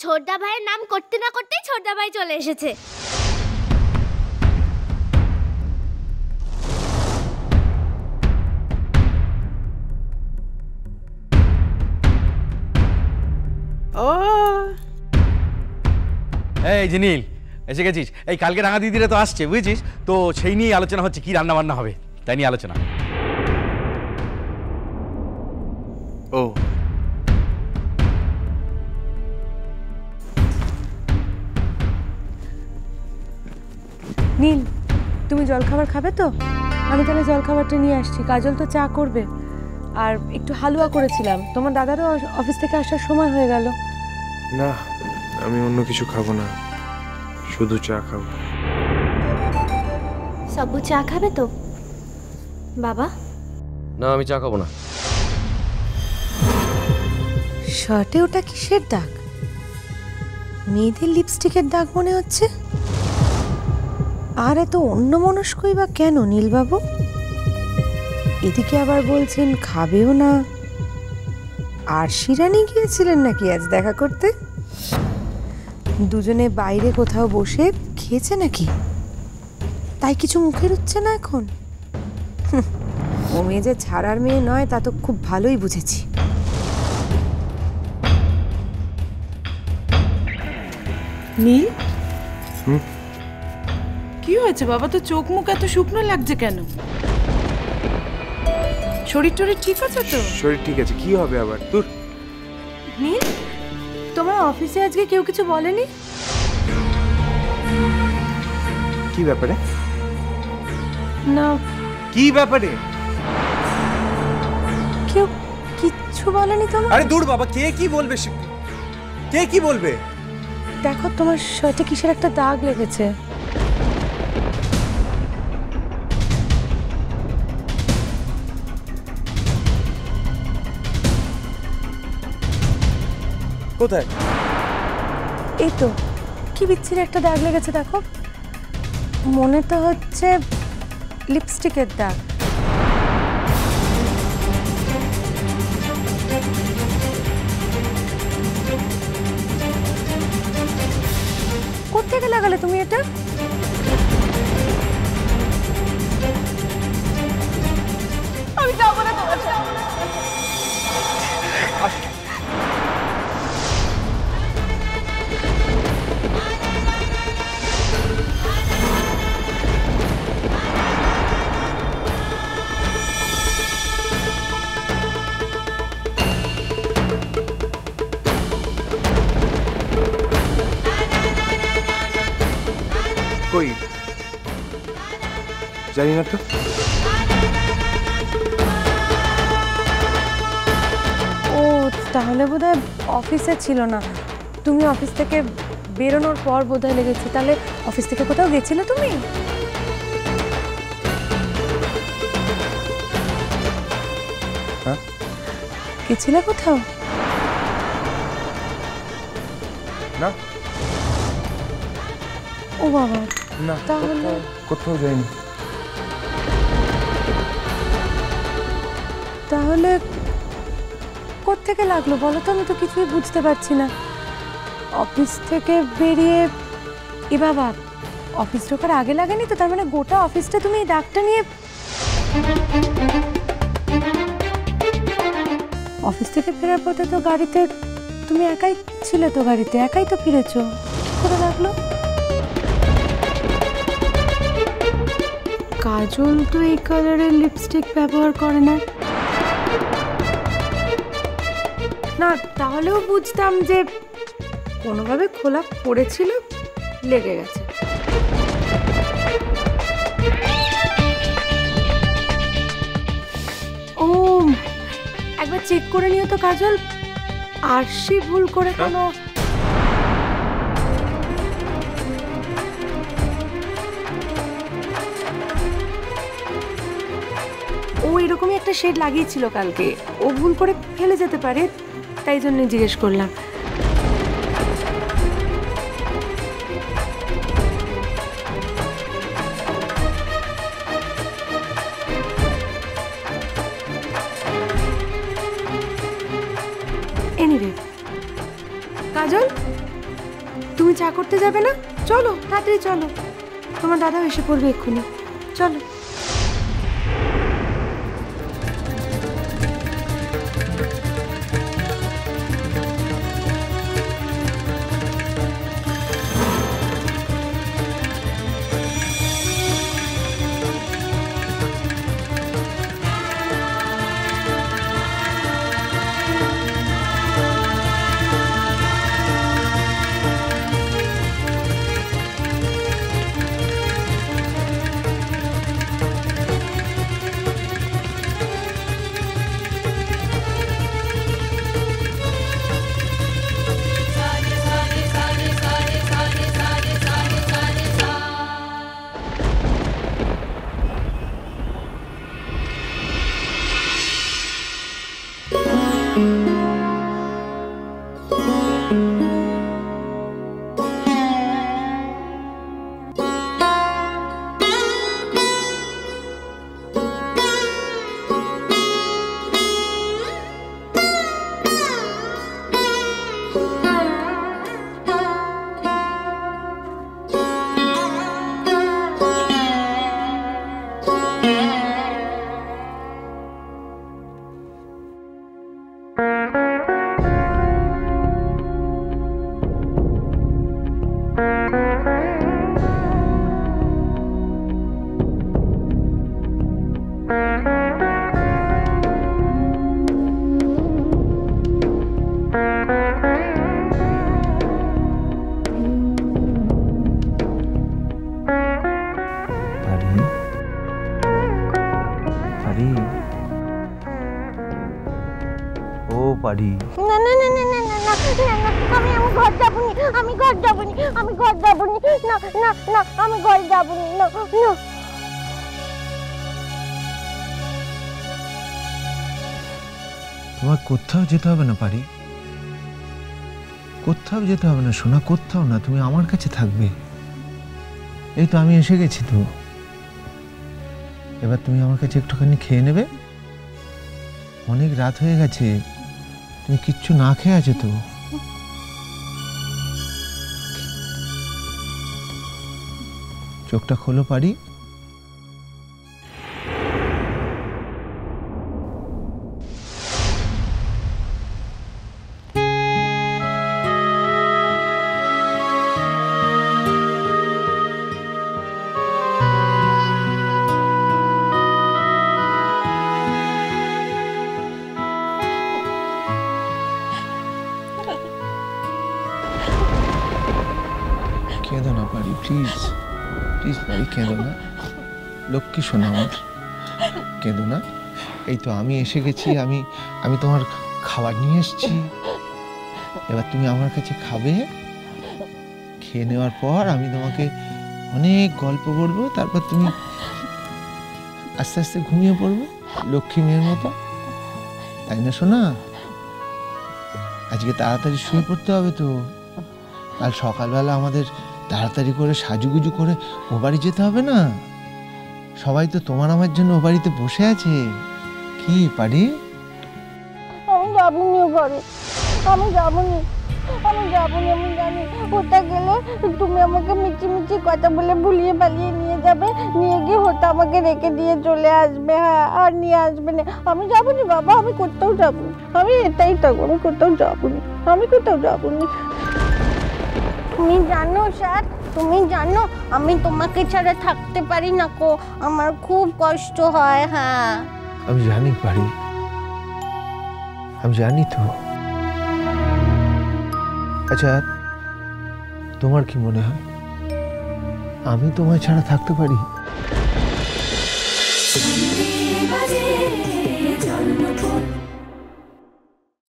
ছোটদা ভাইয়ের নাম করতে না করতেই ছোটদা ভাই চলে এসেছে। ও এই যে নীল, এসে গেছিস। এই কালকে রাঙা দিদিরা তো আসছে, বুঝেছিস তো, সেই নিয়ে আলোচনা হচ্ছে কি রান্না বান্না হবে, তাই নিয়ে আলোচনা। ও নীল, তুমি জলখাবার খাবে তো? আমি তাহলে জলখাবারটা নিয়ে আসছি। কাজল তো চা করবে, আর একটু হালুয়া করেছিলাম। তোমার দাদারও অফিস থেকে আসার সময় হয়ে গেল। না, আমি অন্য কিছু খাবো না, শুধু চা খাবো। সব্বু চা খাবে তো বাবা? না, আমি চা খাবো না। শার্টে ওটা কিসের দাগ? মেয়েদের লিপস্টিকের দাগ মনে হচ্ছে। আর এত অন্যমনস্কই বা কেন নীলবাবু? এদিকে আবার বলছেন খাবেও না। আর শিরানি গিয়েছিলেন নাকি আজ দেখা করতে? দুজনে বাইরে কোথাও বসে খেয়েছে নাকি? তাই কিছু মুখে রুচ্ছে না এখন? ও মেয়ে যে ছাড়ার মেয়ে নয় তা তো খুব ভালোই বুঝেছি। নীল, কি হয়েছে বাবা? তো চোখ মুখ এত শুকনো লাগছে কেন? শরীর টরীর ঠিক আছে তো? শরীর ঠিক আছে, কি হবে আবার? তোর নীল, তোমার অফিসে আজকে কেউ কিছু বলেনি? কি ব্যাপারে? না, কি ব্যাপারে? কেউ কিচ্ছু বলেনি তোমার? আরে দূর বাবা, কে কি বলবে? কে কি বলবে? দেখো, তোমার শার্টে কিসের একটা দাগ লেগেছে। কোথায়? এই তো, কি বিচ্ছিরি একটা দাগ লেগেছে দেখো। মনে তো হচ্ছে লিপস্টিকের দাগ। কোত্থেকে লাগালে তুমি এটা? আমি যাবো না তোমার সাথে। কই জানি না তো। ও তাহলে বোধহয় অফিসে ছিল না। তুমি অফিস থেকে বেরোনোর পর বোধহয় লেগেছে। তাহলে অফিস থেকে কোথাও গেছিলে তুমি? হ্যাঁ, গেছিলে কোথাও? না ও বাবা, না, তাহলে কোথাও যাইনি। তাহলে কোত্থেকে লাগলো বলো তো? আমি তো কিছুই বুঝতে পারছি না। অফিস থেকে বেরিয়ে এ বাবা, অফিস ঢোকার আগে লাগেনি তো? তার মানে গোটা অফিসটা তুমি এই দাগটা নিয়ে অফিস থেকে ফেরার পথে তো গাড়িতে তুমি একাই ছিলে, তো গাড়িতে একাই তো ফিরেছো, করে লাগলো। কাজল তো এই কালারের লিপস্টিক ব্যবহার করে না। না, তাহলেও বুঝতাম যে কোনোভাবে খোলা পড়েছিল, লেগে গেছে। ও একবার চেক করে নিও তো কাজল, আরশি ভুল করে কোনো ও এরকমই একটা শেড লাগিয়েছিল কালকে, ও ভুল করে ফেলে যেতে পারে, তাই জন্য জিজ্ঞেস করলাম। এনিওয়ে কাজল, তুমি চা করতে যাবে না? চলো তাড়াতাড়ি চলো, তোমার দাদাও এসে পড়বে এক্ষুনি। চলো। পারি। না না না না না না না না, আমি ঘর যাবনি, আমি ঘর যাবনি, আমি ঘর যাবনি, না না না, আমি ঘর যাবনি, না না। তোমার কোথাও যেতে হবে না পারি, কোথাও যেতে হবে না সোনা, কোথাও না, তুমি আমার কাছে থাকবে। এই তো আমি এসে গেছি তো, এবার তুমি আমার কাছে একটুখানি খেয়ে নেবে। অনেক রাত হয়ে গেছে, তুমি কিচ্ছু না খেয়ে আছো তো। চোখটা খোলো পারি। কেঁদো না পারি, প্লিজ প্লিজ পারি, কেঁদো না, লক্ষ্মী শোনা আমার, কেঁদো না। এই তো আমি এসে গেছি, আমি তোমার খাবার নিয়ে এসেছি। এবার তুমি আমার কাছে খাবে, খেয়ে নেওয়ার পর আমি তোমাকে অনেক গল্প বলবো, তারপর তুমি আস্তে আস্তে ঘুমিয়ে পড়বে লক্ষ্মী মেয়ের মতো, তাই না শোনা? আজকে তাড়াতাড়ি শুয়ে পড়তে হবে তো, কাল সকালবেলা আমাদের তাড়াতাড়ি করে সাজুগুজু করে ও বাড়ি যেতে হবে না? সবাই তো তোমার আমার জন্য ও বাড়িতে বসে আছে। কি পারি? আমি যাবনি ও ঘরে, আমি যাবনি, আমি যাবনি। আমি জানি ওটা গেলে তুমি আমাকে মিচি মিচি কথা বলে ভুলিয়ে পালিয়ে নিয়ে যাবে, নিয়ে গিয়ে হতে আমাকে রেখে দিয়ে চলে আসবে। হ্যাঁ, আর নিয়ে আসবে না। আমি যাবনি বাবা, আমি কোথাও যাবনি, আমি এটাই থাকবো, আমি কোথাও যাবনি, আমি কোথাও যাবনি। তুমি জানো স্যার, তুমি জানো আমি তোমাকে ছাড়া থাকতে পারি না কো, আমার খুব কষ্ট হয়। হ্যাঁ আমি জানি পারি, আমি জানি তো। আচ্ছা তোমার কি মনে হয় আমি তোমায় ছাড়া থাকতে পারি? বাজে জন্মপথ